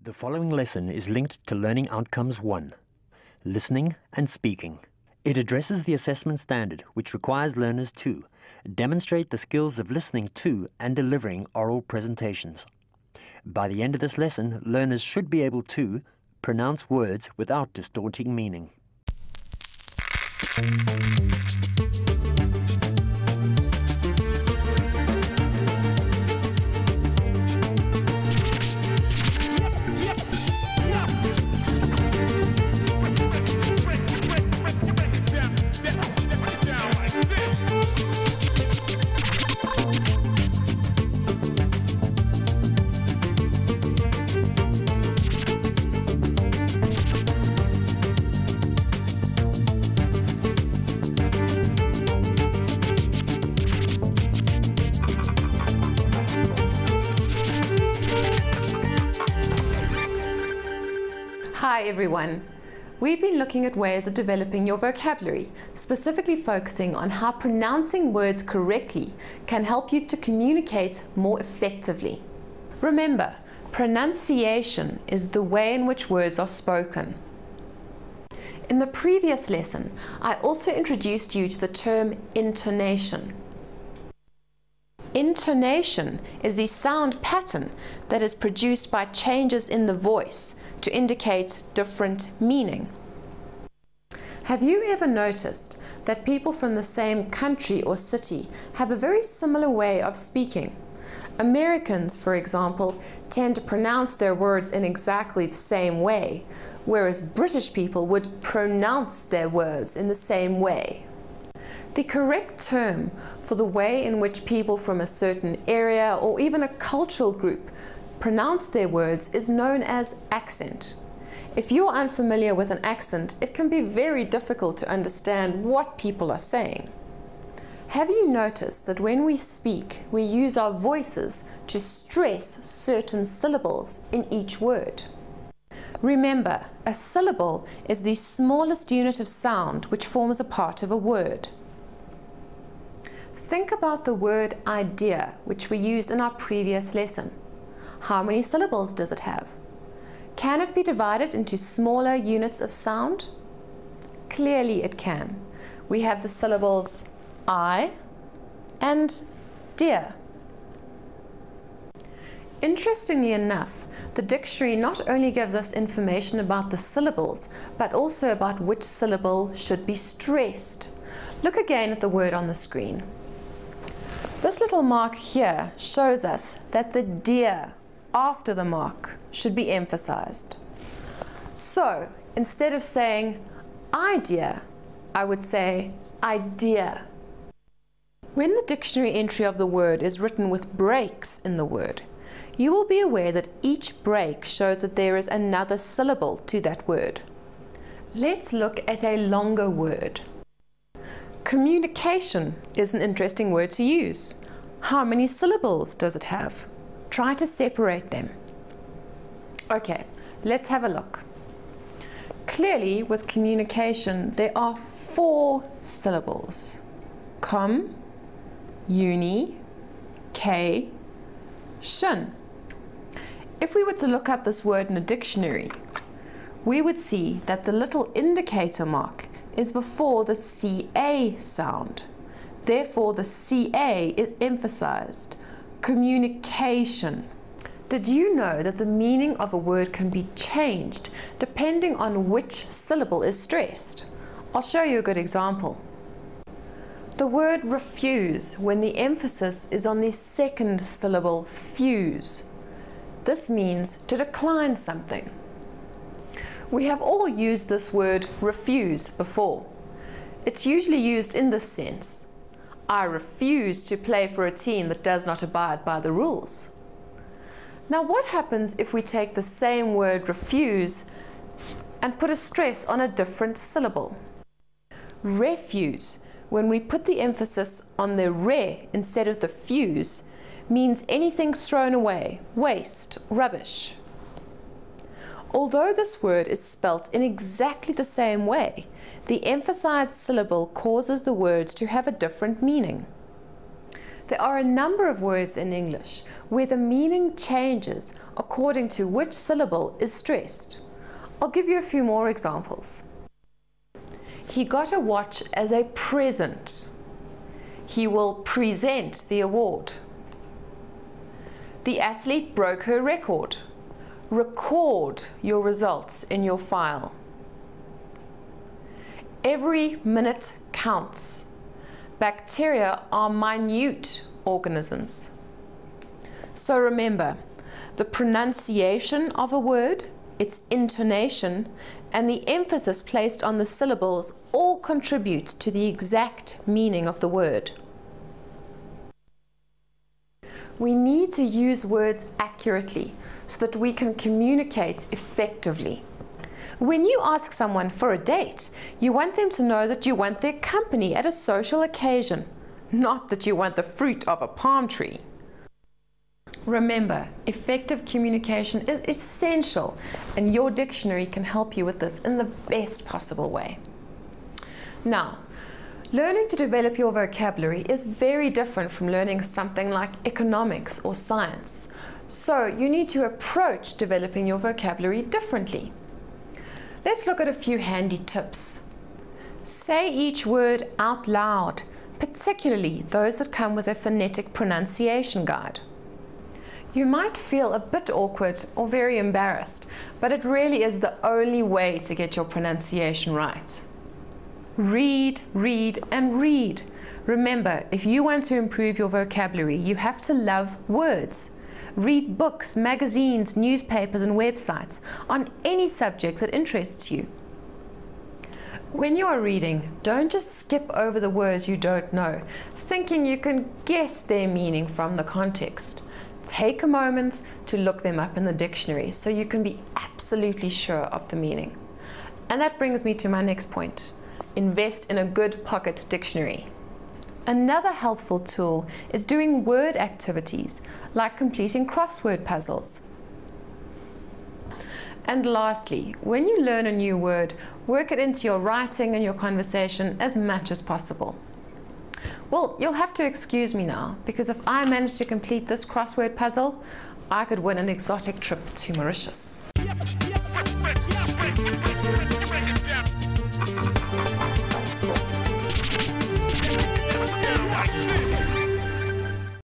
The following lesson is linked to Learning Outcomes 1, Listening and Speaking. It addresses the assessment standard, which requires learners to demonstrate the skills of listening to and delivering oral presentations. By the end of this lesson, learners should be able to pronounce words without distorting meaning. Hi everyone. We've been looking at ways of developing your vocabulary, specifically focusing on how pronouncing words correctly can help you to communicate more effectively. Remember, pronunciation is the way in which words are spoken. In the previous lesson, I also introduced you to the term intonation. Intonation is the sound pattern that is produced by changes in the voice to indicate different meaning. Have you ever noticed that people from the same country or city have a very similar way of speaking? Americans, for example, tend to pronounce their words in exactly the same way, whereas British people would pronounce their words in the same way. The correct term for the way in which people from a certain area or even a cultural group pronounce their words is known as accent. If you're unfamiliar with an accent, it can be very difficult to understand what people are saying. Have you noticed that when we speak, we use our voices to stress certain syllables in each word? Remember, a syllable is the smallest unit of sound which forms a part of a word. Think about the word idea, which we used in our previous lesson. How many syllables does it have? Can it be divided into smaller units of sound? Clearly it can. We have the syllables I and dear. Interestingly enough, the dictionary not only gives us information about the syllables, but also about which syllable should be stressed. Look again at the word on the screen. This little mark here shows us that the dear after the mark should be emphasized. So instead of saying idea, I would say idea. When the dictionary entry of the word is written with breaks in the word, you will be aware that each break shows that there is another syllable to that word. Let's look at a longer word. Communication is an interesting word to use. How many syllables does it have? Try to separate them. Okay, let's have a look. Clearly, with communication, there are 4 syllables. Com, uni, K, shin. If we were to look up this word in a dictionary, we would see that the little indicator mark is before the CA sound. Therefore, the CA is emphasized. Communication. Did you know that the meaning of a word can be changed depending on which syllable is stressed? I'll show you a good example. The word refuse, when the emphasis is on the second syllable, fuse. This means to decline something. We have all used this word refuse before. It's usually used in this sense. I refuse to play for a team that does not abide by the rules. Now what happens if we take the same word refuse and put a stress on a different syllable? Refuse, when we put the emphasis on the re instead of the fuse, means anything thrown away, waste, rubbish. Although this word is spelt in exactly the same way, the emphasized syllable causes the words to have a different meaning. There are a number of words in English where the meaning changes according to which syllable is stressed. I'll give you a few more examples. He got a watch as a present. He will present the award. The athlete broke her record. Record your results in your file. Every minute counts. Bacteria are minute organisms. So remember, the pronunciation of a word, its intonation, and the emphasis placed on the syllables all contribute to the exact meaning of the word. We need to use words accurately so that we can communicate effectively. When you ask someone for a date, you want them to know that you want their company at a social occasion, not that you want the fruit of a palm tree. Remember, effective communication is essential, and your dictionary can help you with this in the best possible way. Now, learning to develop your vocabulary is very different from learning something like economics or science. So you need to approach developing your vocabulary differently. Let's look at a few handy tips. Say each word out loud, particularly those that come with a phonetic pronunciation guide. You might feel a bit awkward or very embarrassed, but it really is the only way to get your pronunciation right. Read, read, and read. Remember, if you want to improve your vocabulary, you have to love words. Read books, magazines, newspapers, and websites on any subject that interests you. When you are reading, don't just skip over the words you don't know, thinking you can guess their meaning from the context. Take a moment to look them up in the dictionary so you can be absolutely sure of the meaning. And that brings me to my next point. Invest in a good pocket dictionary. Another helpful tool is doing word activities, like completing crossword puzzles. And lastly, when you learn a new word, work it into your writing and your conversation as much as possible. Well, you'll have to excuse me now, because if I manage to complete this crossword puzzle, I could win an exotic trip to Mauritius.